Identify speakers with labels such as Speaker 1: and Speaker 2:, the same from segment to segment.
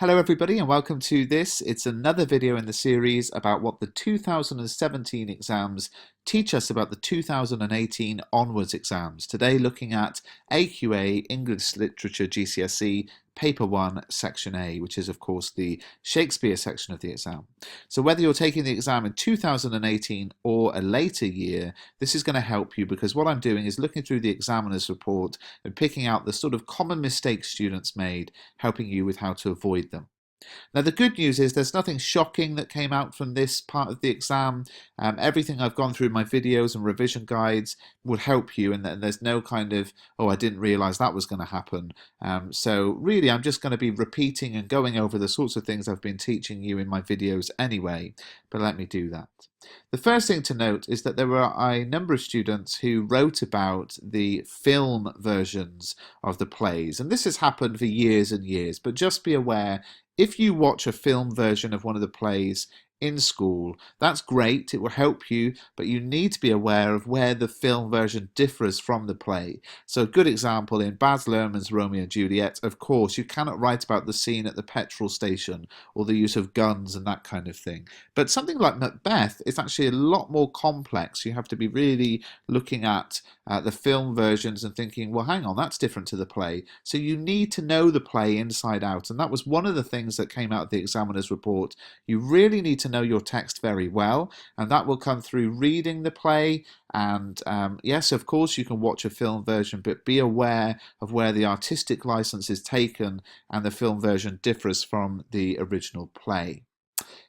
Speaker 1: Hello everybody and welcome to this. It's another video in the series about what the 2017 exams teach us about the 2018 onwards exams. Today looking at AQA English Literature GCSE Paper 1 Section A, which is of course the Shakespeare section of the exam. So whether you're taking the exam in 2018 or a later year, this is going to help you because what I'm doing is looking through the examiner's report and picking out the sort of common mistakes students made, helping you with how to avoid them. Now, the good news is there's nothing shocking that came out from this part of the exam. Everything I've gone through in my videos and revision guides will help you, and there's no kind of, oh, I didn't realize that was going to happen. So really, I'm just going to be repeating and going over the sorts of things I've been teaching you in my videos anyway, but let me do that. The first thing to note is that there were a number of students who wrote about the film versions of the plays, and this has happened for years and years, but just be aware, if you watch a film version of one of the plays in school, that's great, it will help you, but you need to be aware of where the film version differs from the play. So a good example in Baz Luhrmann's Romeo and Juliet, of course, you cannot write about the scene at the petrol station or the use of guns and that kind of thing. But something like Macbeth is actually a lot more complex. You have to be really looking at the film versions and thinking, well, hang on, that's different to the play. So you need to know the play inside out, and that was one of the things that came out of the examiner's report. You really need to know your text very well, and that will come through reading the play. And yes, of course, you can watch a film version, but be aware of where the artistic license is taken and the film version differs from the original play.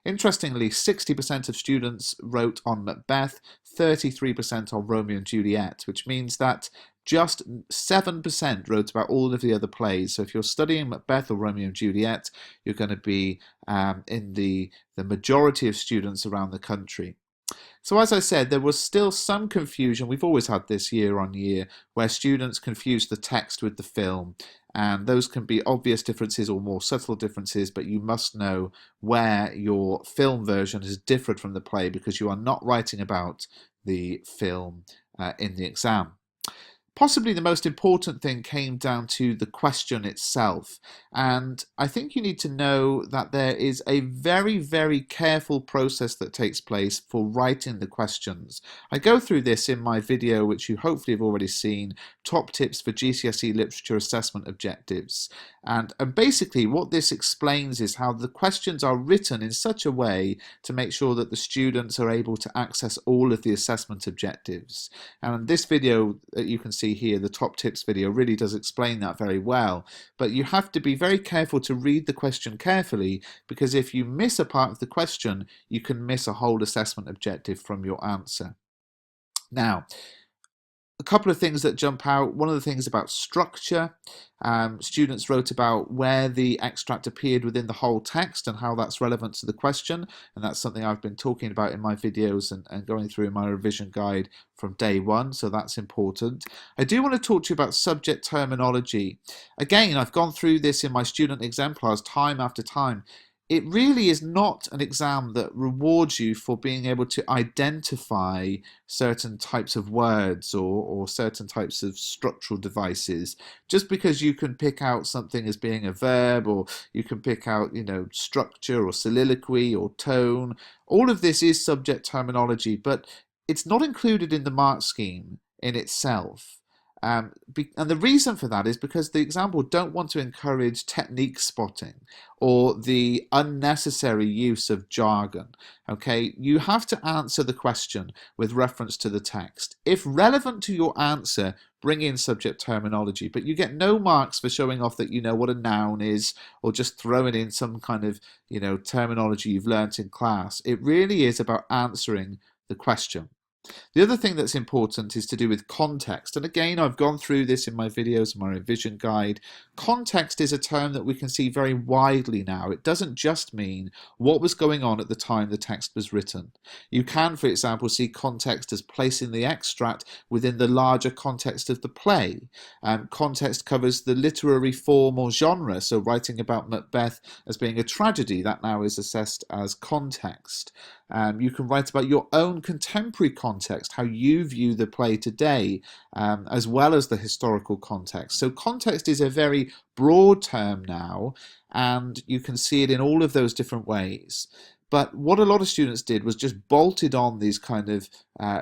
Speaker 1: Interestingly, 60% of students wrote on Macbeth, 33% on Romeo and Juliet, which means that just 7% wrote about all of the other plays. So if you're studying Macbeth or Romeo and Juliet, you're going to be in the majority of students around the country. So as I said, there was still some confusion. We've always had this year on year where students confuse the text with the film, and those can be obvious differences or more subtle differences, but you must know where your film version has differed from the play because you are not writing about the film in the exam. Possibly the most important thing came down to the question itself, and I think you need to know that there is a very, very careful process that takes place for writing the questions. I go through this in my video, which you hopefully have already seen, Top Tips for GCSE Literature Assessment Objectives. And basically what this explains is how the questions are written in such a way to make sure that the students are able to access all of the assessment objectives. And this video that you can see here, the Top Tips video, really does explain that very well. But you have to be very careful to read the question carefully, because if you miss a part of the question, you can miss a whole assessment objective from your answer. Now, a couple of things that jump out. One of the things about structure, students wrote about where the extract appeared within the whole text and how that's relevant to the question, and that's something I've been talking about in my videos and going through in my revision guide from day one, so that's important. I do want to talk to you about subject terminology. Again, I've gone through this in my student exemplars time after time. It really is not an exam that rewards you for being able to identify certain types of words or certain types of structural devices. Just because you can pick out something as being a verb, or you can pick out, structure or soliloquy or tone. All of this is subject terminology, but it's not included in the mark scheme in itself. And the reason for that is because the example don't want to encourage technique spotting or the unnecessary use of jargon. Okay, you have to answer the question with reference to the text. If relevant to your answer, bring in subject terminology, but you get no marks for showing off that you know what a noun is or just throwing in some kind of terminology you've learnt in class. It really is about answering the question. The other thing that's important is to do with context, and again I've gone through this in my videos, my revision guide. Context is a term that we can see very widely now. It doesn't just mean what was going on at the time the text was written. You can, for example, see context as placing the extract within the larger context of the play. Context covers the literary form or genre, so writing about Macbeth as being a tragedy, that now is assessed as context. You can write about your own contemporary context context, how you view the play today, as well as the historical context. So context is a very broad term now, and you can see it in all of those different ways. But what a lot of students did was just bolted on these kind of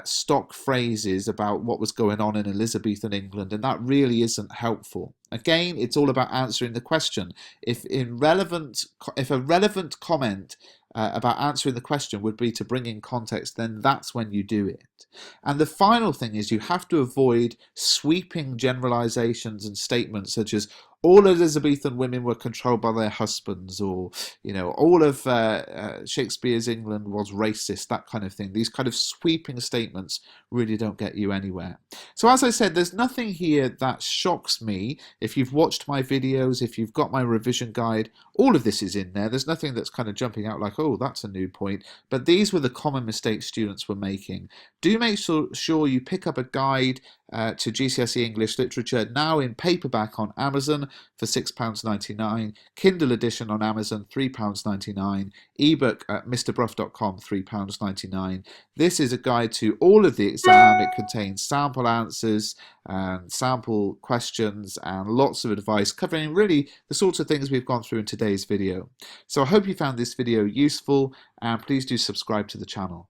Speaker 1: stock phrases about what was going on in Elizabethan England, and that really isn't helpful. Again, it's all about answering the question. If a relevant comment about answering the question would be to bring in context, then that's when you do it. And the final thing is you have to avoid sweeping generalizations and statements such as all Elizabethan women were controlled by their husbands, or all of Shakespeare's England was racist, that kind of thing. These kind of sweeping statements really don't get you anywhere. So as I said, there's nothing here that shocks me. If you've watched my videos, if you've got my revision guide, all of this is in there. There's nothing that's kind of jumping out like, oh, that's a new point. But these were the common mistakes students were making. Do make sure you pick up a guide to GCSE English Literature, now in paperback on Amazon for £6.99, Kindle edition on Amazon £3.99, ebook at mrbruff.com £3.99. This is a guide to all of the exam. It contains sample answers and sample questions and lots of advice covering really the sorts of things we've gone through in today's video. So I hope you found this video useful, and please do subscribe to the channel.